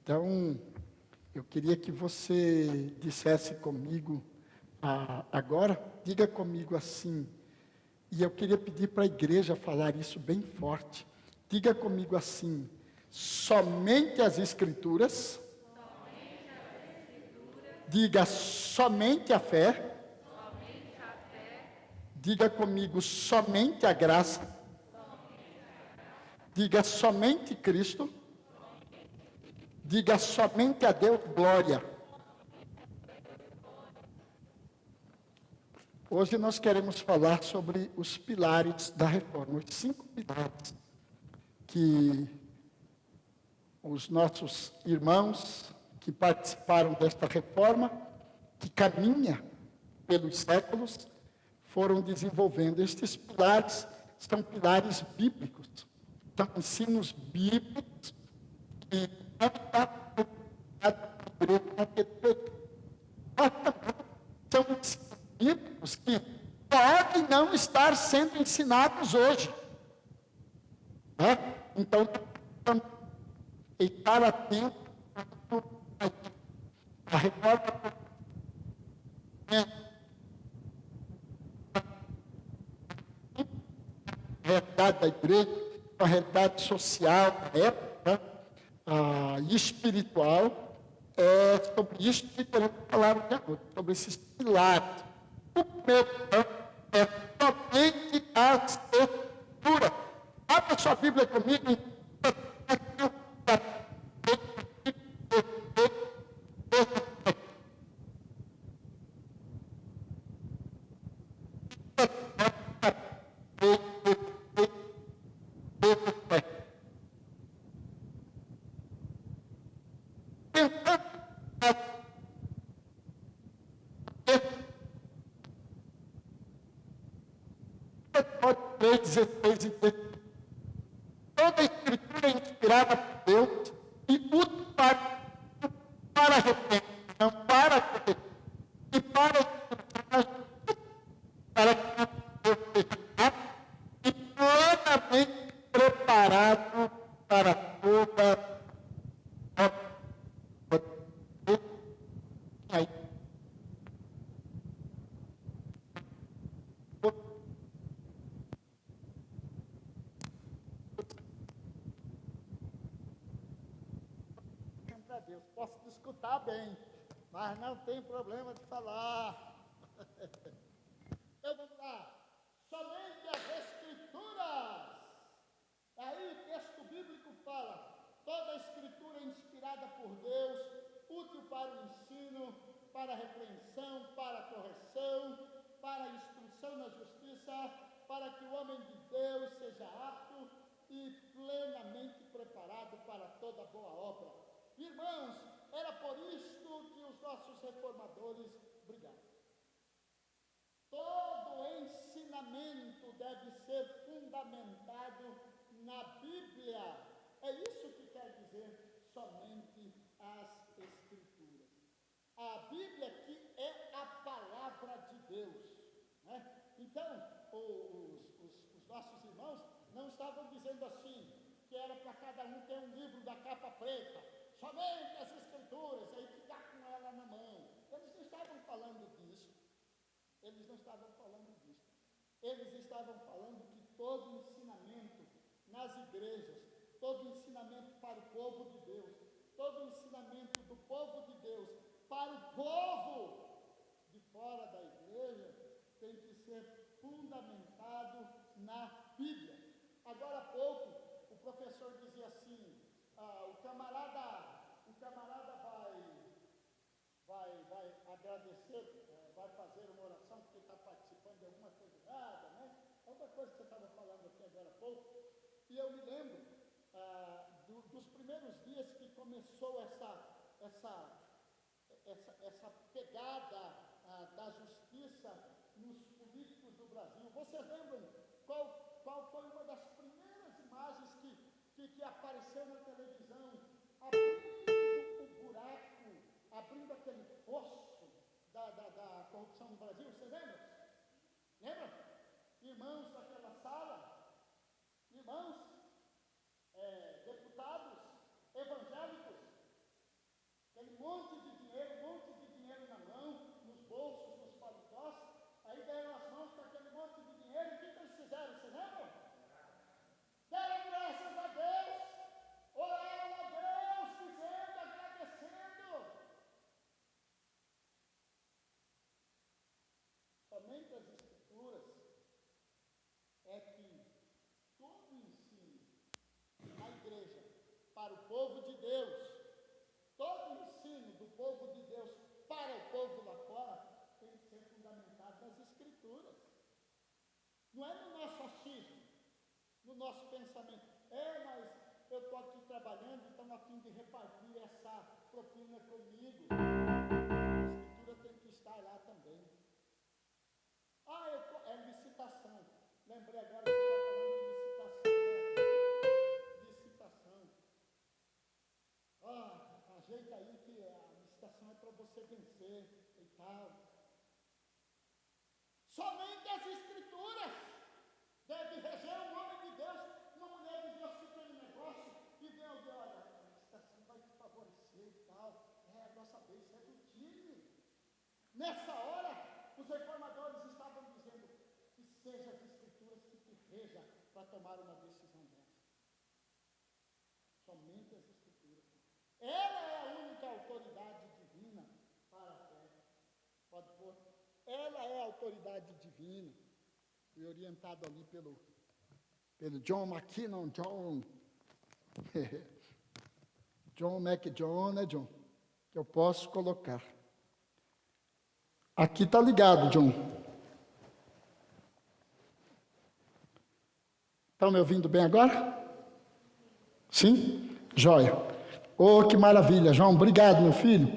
Então, eu queria que você dissesse comigo agora, diga comigo assim, e eu queria pedir para a igreja falar isso bem forte. Diga comigo assim: somente as Escrituras, diga somente a fé, diga comigo somente a graça, diga somente Cristo, diga somente a Deus glória. Hoje nós queremos falar sobre os pilares da reforma, os 5 pilares que os nossos irmãos que participaram desta reforma, que caminha pelos séculos, foram desenvolvendo. Estes pilares são pilares bíblicos, são ensinos bíblicos que não está são ensinos bíblicos que podem não estar sendo ensinados hoje. Então, estar atento à reforma a realidade da igreja, a realidade social da época, e espiritual. É sobre isso que queremos falar hoje à noite, sobre esses pilares. O primeiro é somente a Escritura. Abra sua Bíblia comigo. Toda a Escritura é inspirada por Deus e útil para a repreensão, para a correção e para a instrução, para que Deus seja e plenamente preparado para toda obra. Para Deus, posso te escutar bem, mas não tem problema de falar. Então vamos lá. Somente as Escrituras. Aí o texto bíblico fala: toda a Escritura é inspirada por Deus, útil para o ensino, para a repreensão, para a correção, para a instrução na justiça, para que o homem de Deus seja apto e plenamente preparado para toda boa obra. Irmãos, era por isto que os nossos reformadores brigaram. Todo ensinamento deve ser fundamentado na Bíblia. É isso que quer dizer somente as Escrituras. A Bíblia que é a palavra de Deus. Né? Então, os nossos irmãos não estavam dizendo assim, que era para cada um ter um livro da capa preta, somente as Escrituras, aí ficar com ela na mão. Eles não estavam falando disso. Eles não estavam falando disso. Eles estavam falando que todo ensinamento nas igrejas, todo ensinamento para o povo de Deus, todo ensinamento do povo de Deus para o povo de fora da igreja, tem que ser fundamentado na Bíblia. Agora há pouco, o professor dizia assim, o camarada vai agradecer, vai fazer uma oração porque está participando de alguma coisa errada, né? Outra coisa que você estava falando aqui agora há pouco, e eu me lembro dos primeiros dias que começou essa pegada da justiça nos políticos do Brasil. Vocês lembram qual foi uma das primeiras imagens que apareceu na televisão, abrindo o buraco, abrindo aquele fosso da corrupção no Brasil? Você lembra? Lembra? Irmãos daquela sala, irmãos, deputados evangélicos, monte de dinheiro na mão, nos bolsos, nos paletós. Aí deram as mãos com aquele monte de dinheiro. E o que eles fizeram? Vocês lembram? Deram graças a Deus. Oraram a Deus, dizendo, agradecendo. Somente as Escrituras é que todo ensino na igreja para o povo de Deus, todo ensino do povo de Deus para o povo lá fora tem que ser fundamentado nas Escrituras. Não é no nosso achismo, no nosso pensamento. Mas eu estou aqui trabalhando e estão a fim de repartir essa propina comigo. A Escritura tem que estar lá também. É licitação. Lembrei agora que você está falando de licitação, né? Licitação. Ajeita aí que a licitação é para você vencer e tal. Somente as Escrituras devem reger um homem de Deus, uma mulher de Deus que tem um negócio e vem alguém, olha, a licitação vai te favorecer e tal. Nossa vez, isso é do time. Nessa hora, os reformadores estavam dizendo que seja as Escrituras que te reja para tomar uma decisão dessa. Somente as Escrituras. Ela é a única autoridade divina para a fé. Pode pôr. Ela é a autoridade divina. Fui orientado ali pelo John McKinnon, John McJohn, né, John? Que eu posso colocar. Aqui está ligado, John. Estão me ouvindo bem agora? Sim? Jóia. Oh, que maravilha, João. Obrigado, meu filho.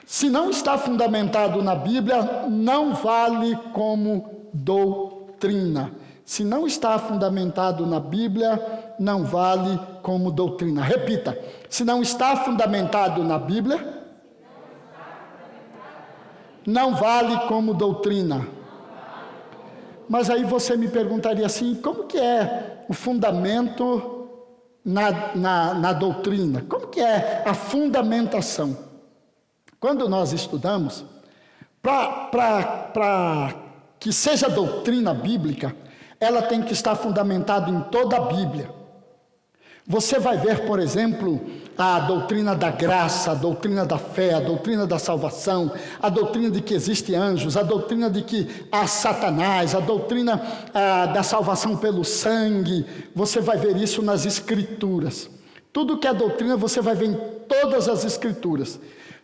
Se não está fundamentado na Bíblia, não vale como doutrina. Se não está fundamentado na Bíblia, não vale como doutrina. Repita. Se não está fundamentado na Bíblia, não vale como doutrina. Mas aí você me perguntaria assim, como que é o fundamento na doutrina? Como que é a fundamentação? Quando nós estudamos, para que seja doutrina bíblica, ela tem que estar fundamentada em toda a Bíblia. Você vai ver, por exemplo, a doutrina da graça, a doutrina da fé, a doutrina da salvação, a doutrina de que existem anjos, a doutrina de que há Satanás, a doutrina da salvação pelo sangue. Você vai ver isso nas Escrituras. Tudo que é doutrina você vai ver em todas as Escrituras.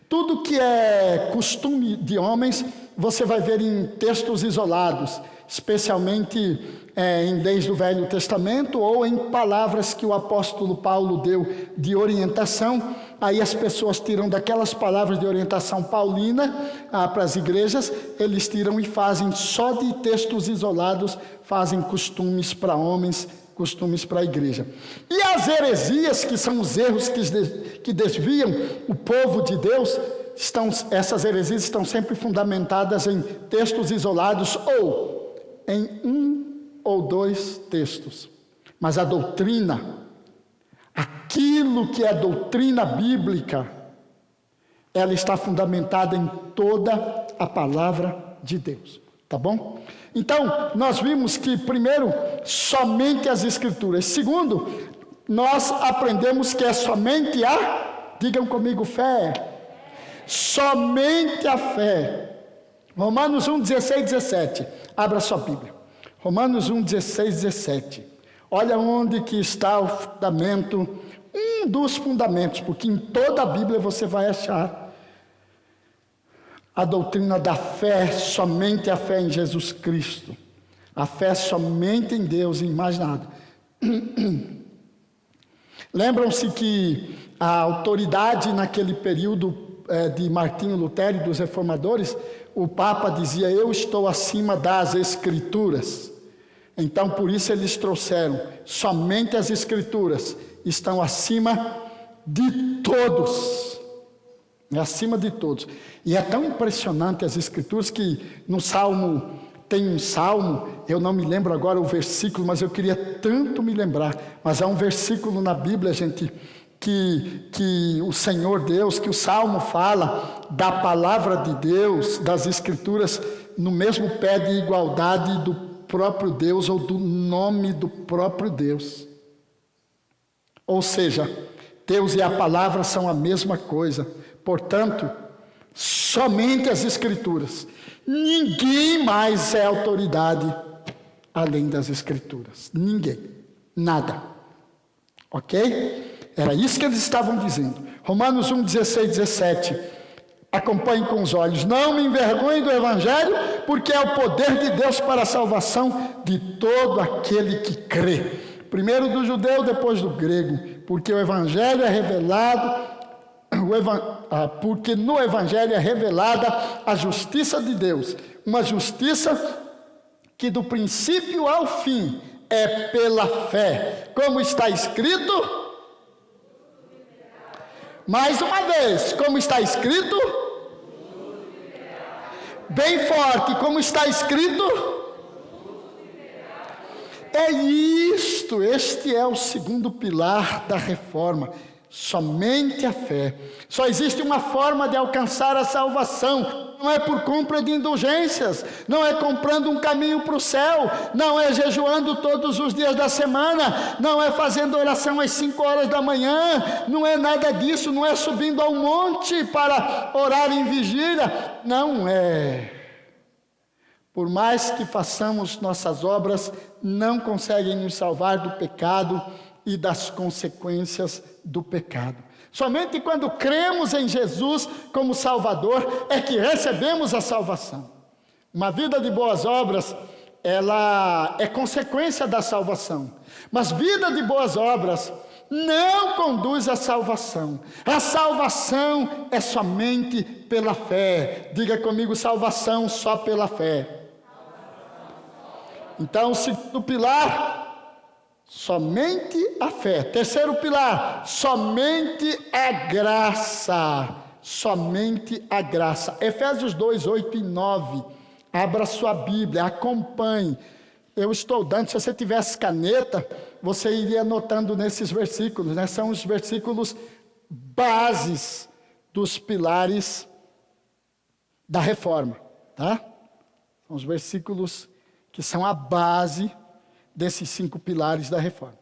Tudo que é costume de homens você vai ver em textos isolados, especialmente em desde o Velho Testamento ou em palavras que o apóstolo Paulo deu de orientação. Aí as pessoas tiram daquelas palavras de orientação paulina para as igrejas, eles tiram e fazem só de textos isolados, fazem costumes para homens, costumes para a igreja. E as heresias, que são os erros que desviam o povo de Deus, essas heresias estão sempre fundamentadas em textos isolados ou em um ou dois textos. Mas a doutrina, aquilo que é a doutrina bíblica, ela está fundamentada em toda a palavra de Deus. Tá bom? Então, nós vimos que, primeiro, somente as Escrituras. Segundo, nós aprendemos que é somente digam comigo, fé. Somente a fé. Romanos 1, 16, 17. Abra sua Bíblia. Romanos 1, 16, 17. Olha onde que está o fundamento, um dos fundamentos, porque em toda a Bíblia você vai achar a doutrina da fé, somente a fé em Jesus Cristo. A fé somente em Deus e em mais nada. Lembram-se que a autoridade naquele período de Martinho Lutero e dos reformadores, o Papa dizia, eu estou acima das Escrituras. Então, por isso eles trouxeram, somente as Escrituras estão acima de todos. Acima de todos. E é tão impressionante as Escrituras que no Salmo, tem um Salmo, eu não me lembro agora o versículo, mas eu queria tanto me lembrar. Mas há um versículo na Bíblia, gente, que o Senhor Deus, que o Salmo fala da palavra de Deus, das Escrituras, no mesmo pé de igualdade do próprio Deus ou do nome do próprio Deus. Ou seja, Deus e a palavra são a mesma coisa. Portanto, somente as Escrituras. Ninguém mais é autoridade além das Escrituras. Ninguém. Nada. Ok? Era isso que eles estavam dizendo. Romanos 1, 16, 17. Acompanhe com os olhos. Não me envergonhe do Evangelho, porque é o poder de Deus para a salvação de todo aquele que crê. Primeiro do judeu, depois do grego. Porque o Evangelho é revelado, porque no Evangelho é revelada a justiça de Deus. Uma justiça que do princípio ao fim é pela fé. Como está escrito... Mais uma vez, como está escrito? Bem forte, como está escrito? É isto, este é o segundo pilar da reforma. Somente a fé. Só existe uma forma de alcançar a salvação. Não é por compra de indulgências, não é comprando um caminho para o céu, não é jejuando todos os dias da semana, não é fazendo oração às 5 horas da manhã, não é nada disso, não é subindo ao monte para orar em vigília, não é. Por mais que façamos nossas obras, não conseguem nos salvar do pecado e das consequências do pecado. Somente quando cremos em Jesus como Salvador é que recebemos a salvação. Uma vida de boas obras, ela é consequência da salvação. Mas vida de boas obras não conduz à salvação. A salvação é somente pela fé. Diga comigo, salvação só pela fé. Então, o segundo pilar... somente a fé. Terceiro pilar, somente a graça. Somente a graça. Efésios 2, 8 e 9. Abra sua Bíblia, acompanhe. Eu estou dando, se você tivesse caneta, você iria anotando nesses versículos, né? São os versículos bases dos pilares da reforma, tá? São os versículos que são a base desses 5 pilares da reforma.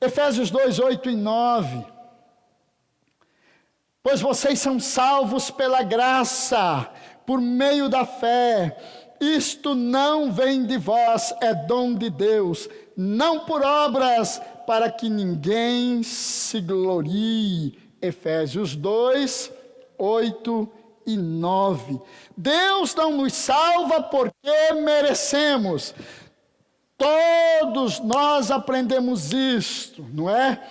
Efésios 2, 8 e 9. Pois vocês são salvos pela graça, por meio da fé. Isto não vem de vós, é dom de Deus, não por obras, para que ninguém se glorie. Efésios 2, 8 e 9. Deus não nos salva porque merecemos. Todos nós aprendemos isto, não é?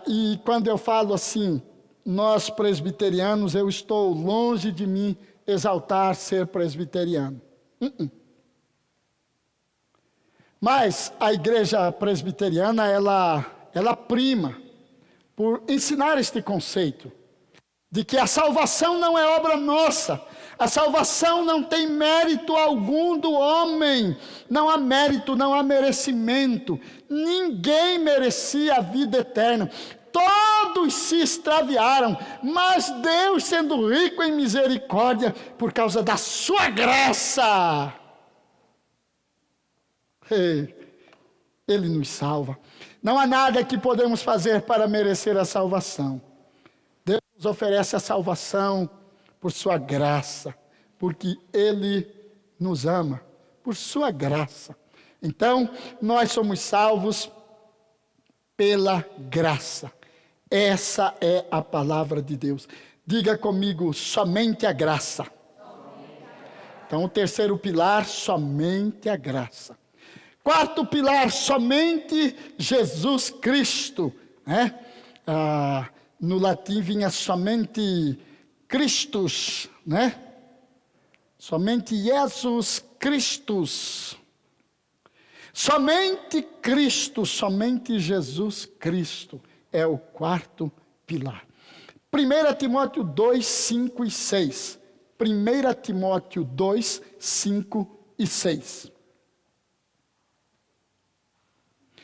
E quando eu falo assim, nós presbiterianos, eu estou longe de mim exaltar ser presbiteriano. Mas a igreja presbiteriana, ela prima por ensinar este conceito de que a salvação não é obra nossa. A salvação não tem mérito algum do homem. Não há mérito, não há merecimento. Ninguém merecia a vida eterna. Todos se extraviaram, mas Deus, sendo rico em misericórdia, por causa da sua graça, Ele nos salva. Não há nada que podemos fazer para merecer a salvação. Deus nos oferece a salvação por sua graça, porque Ele nos ama, por sua graça. Então, nós somos salvos pela graça. Essa é a palavra de Deus. Diga comigo, somente a graça. Então, o terceiro pilar, somente a graça. Quarto pilar, somente Jesus Cristo, né? No latim vinha somente Christus, né? Somente Jesus Christus. Somente Cristo, somente Jesus Cristo é o quarto pilar. 1 Timóteo 2, 5 e 6. 1 Timóteo 2, 5 e 6.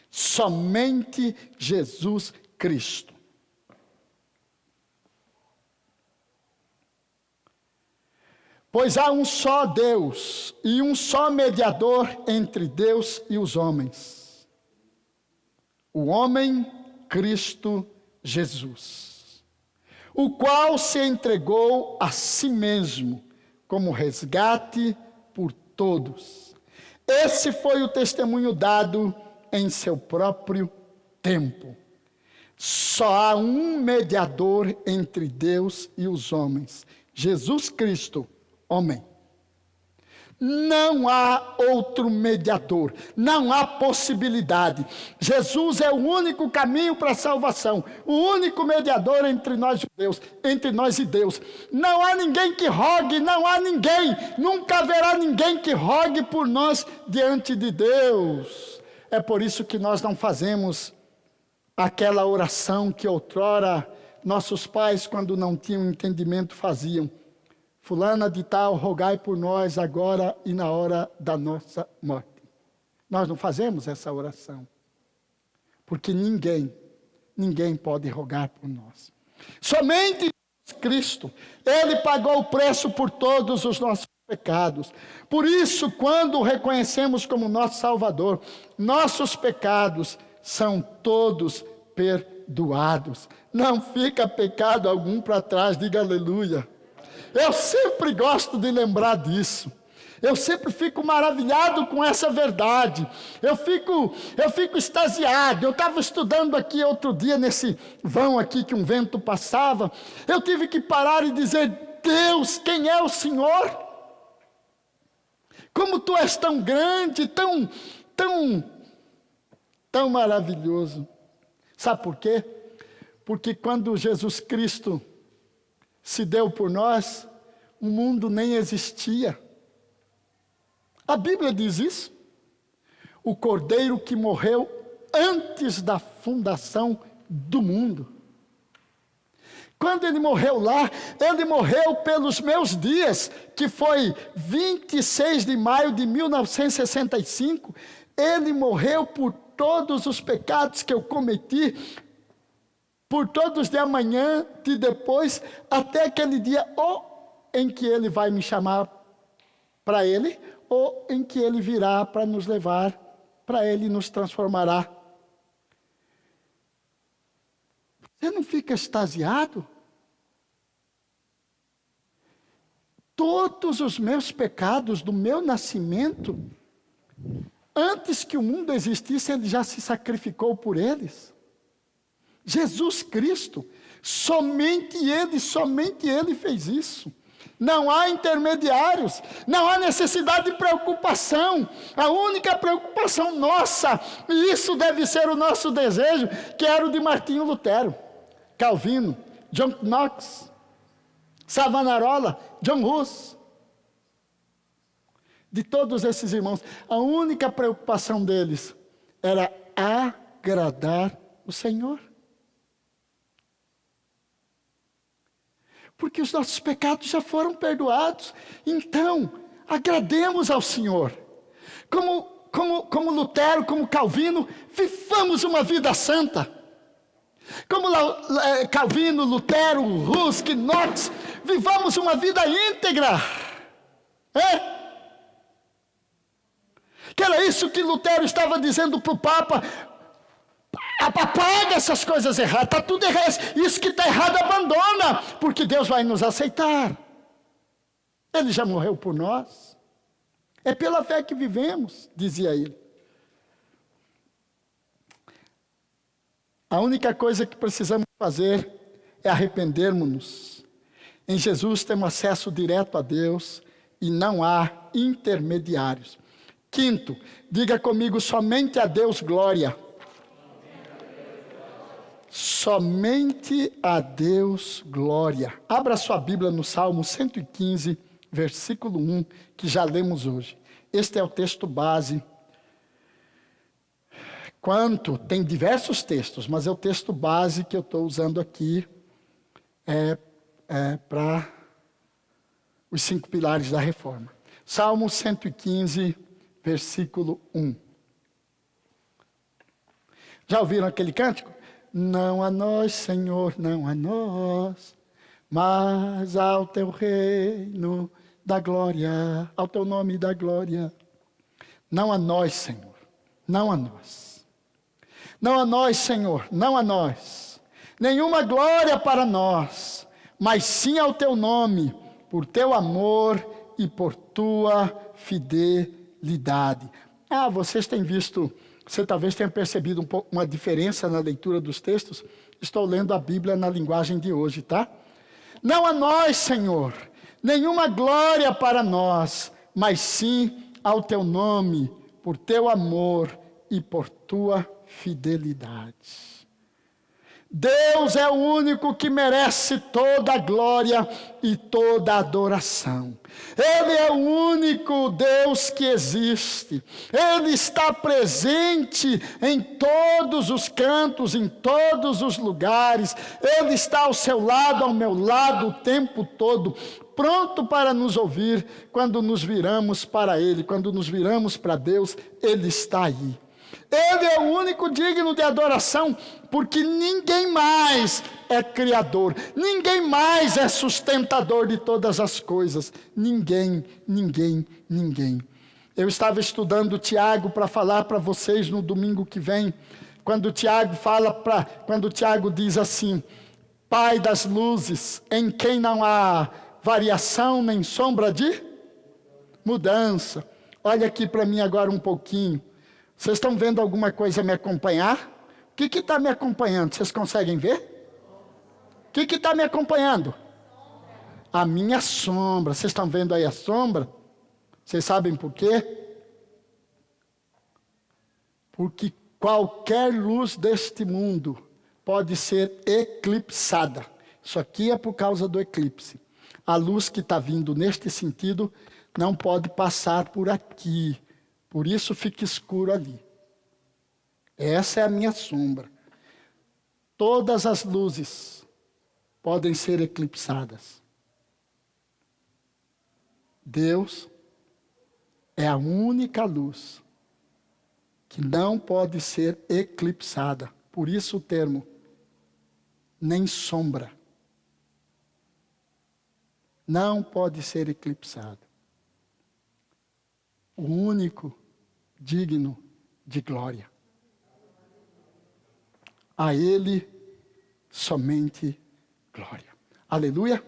Somente Jesus Cristo. Pois há um só Deus e um só mediador entre Deus e os homens. O homem, Cristo Jesus, o qual se entregou a si mesmo como resgate por todos. Esse foi o testemunho dado em seu próprio tempo. Só há um mediador entre Deus e os homens, Jesus Cristo, homem. Não há outro mediador, não há possibilidade. Jesus é o único caminho para a salvação, o único mediador entre nós e Deus, entre nós e Deus. Não há ninguém que rogue, não há ninguém, nunca haverá ninguém que rogue por nós diante de Deus. É por isso que nós não fazemos aquela oração que outrora nossos pais, quando não tinham entendimento, faziam. Fulana de tal, rogai por nós agora e na hora da nossa morte. Nós não fazemos essa oração, porque ninguém pode rogar por nós. Somente Jesus Cristo, Ele pagou o preço por todos os nossos pecados. Por isso, quando o reconhecemos como nosso Salvador, nossos pecados são todos perdoados. Não fica pecado algum para trás, diga aleluia. Eu sempre gosto de lembrar disso. Eu sempre fico maravilhado com essa verdade. Eu fico extasiado. Eu estava estudando aqui outro dia, nesse vão aqui que um vento passava. Eu tive que parar e dizer: Deus, quem é o Senhor? Como Tu és tão grande, tão maravilhoso. Sabe por quê? Porque quando Jesus Cristo se deu por nós, o mundo nem existia. A Bíblia diz isso. O Cordeiro que morreu antes da fundação do mundo. Quando Ele morreu lá, Ele morreu pelos meus dias, que foi 26 de maio de 1965. Ele morreu por todos os pecados que eu cometi, por todos de amanhã, de depois, até aquele dia, ou em que Ele vai me chamar para Ele, ou em que Ele virá para nos levar para Ele e nos transformará. Você não fica extasiado? Todos os meus pecados do meu nascimento, antes que o mundo existisse, Ele já se sacrificou por eles. Jesus Cristo, somente Ele fez isso. Não há intermediários, não há necessidade de preocupação. A única preocupação nossa, e isso deve ser o nosso desejo, que era o de Martinho Lutero, Calvino, John Knox, Savonarola, John Hus. De todos esses irmãos, a única preocupação deles era agradar o Senhor. Porque os nossos pecados já foram perdoados. Então, agrademos ao Senhor. Como Lutero, como Calvino, vivamos uma vida santa. Como Calvino, Lutero, Hus, Knox, vivamos uma vida íntegra. Que era isso que Lutero estava dizendo para o Papa. Apaga essas coisas erradas, está tudo errado. Isso que está errado, abandona, porque Deus vai nos aceitar. Ele já morreu por nós. É pela fé que vivemos, dizia ele. A única coisa que precisamos fazer é arrependermos-nos. Em Jesus temos acesso direto a Deus e não há intermediários. Quinto, diga comigo: somente a Deus glória. Somente a Deus glória. Abra sua Bíblia no Salmo 115, versículo 1, que já lemos hoje. Este é o texto base. Tem diversos textos, mas é o texto base que eu estou usando aqui para os 5 pilares da reforma. Salmo 115, versículo 1. Já ouviram aquele cântico? Não a nós, Senhor, não a nós, mas ao teu reino dá glória, ao teu nome dá glória. Não a nós, Senhor, não a nós. Não a nós, Senhor, não a nós. Nenhuma glória para nós, mas sim ao teu nome, por teu amor e por tua fidelidade. Vocês têm visto, você talvez tenha percebido uma diferença na leitura dos textos. Estou lendo a Bíblia na linguagem de hoje, tá? Não a nós, Senhor, nenhuma glória para nós, mas sim ao teu nome, por teu amor e por tua fidelidade. Deus é o único que merece toda a glória e toda a adoração. Ele é o único Deus que existe. Ele está presente em todos os cantos, em todos os lugares. Ele está ao seu lado, ao meu lado o tempo todo, pronto para nos ouvir quando nos viramos para Ele. Quando nos viramos para Deus, Ele está aí. Ele é o único digno de adoração, porque ninguém mais é criador, ninguém mais é sustentador de todas as coisas. Ninguém. Eu estava estudando Tiago para falar para vocês no domingo que vem, quando Tiago diz assim: Pai das luzes, em quem não há variação nem sombra de mudança. Olha aqui para mim agora um pouquinho. Vocês estão vendo alguma coisa me acompanhar? O que está me acompanhando? Vocês conseguem ver? O que está me acompanhando? A minha sombra. Vocês estão vendo aí a sombra? Vocês sabem por quê? Porque qualquer luz deste mundo pode ser eclipsada. Isso aqui é por causa do eclipse. A luz que está vindo neste sentido não pode passar por aqui. Por isso fica escuro ali. Essa é a minha sombra. Todas as luzes podem ser eclipsadas. Deus é a única luz que não pode ser eclipsada. Por isso o termo, nem sombra. Não pode ser eclipsado. O único digno de glória. A Ele somente glória. Aleluia.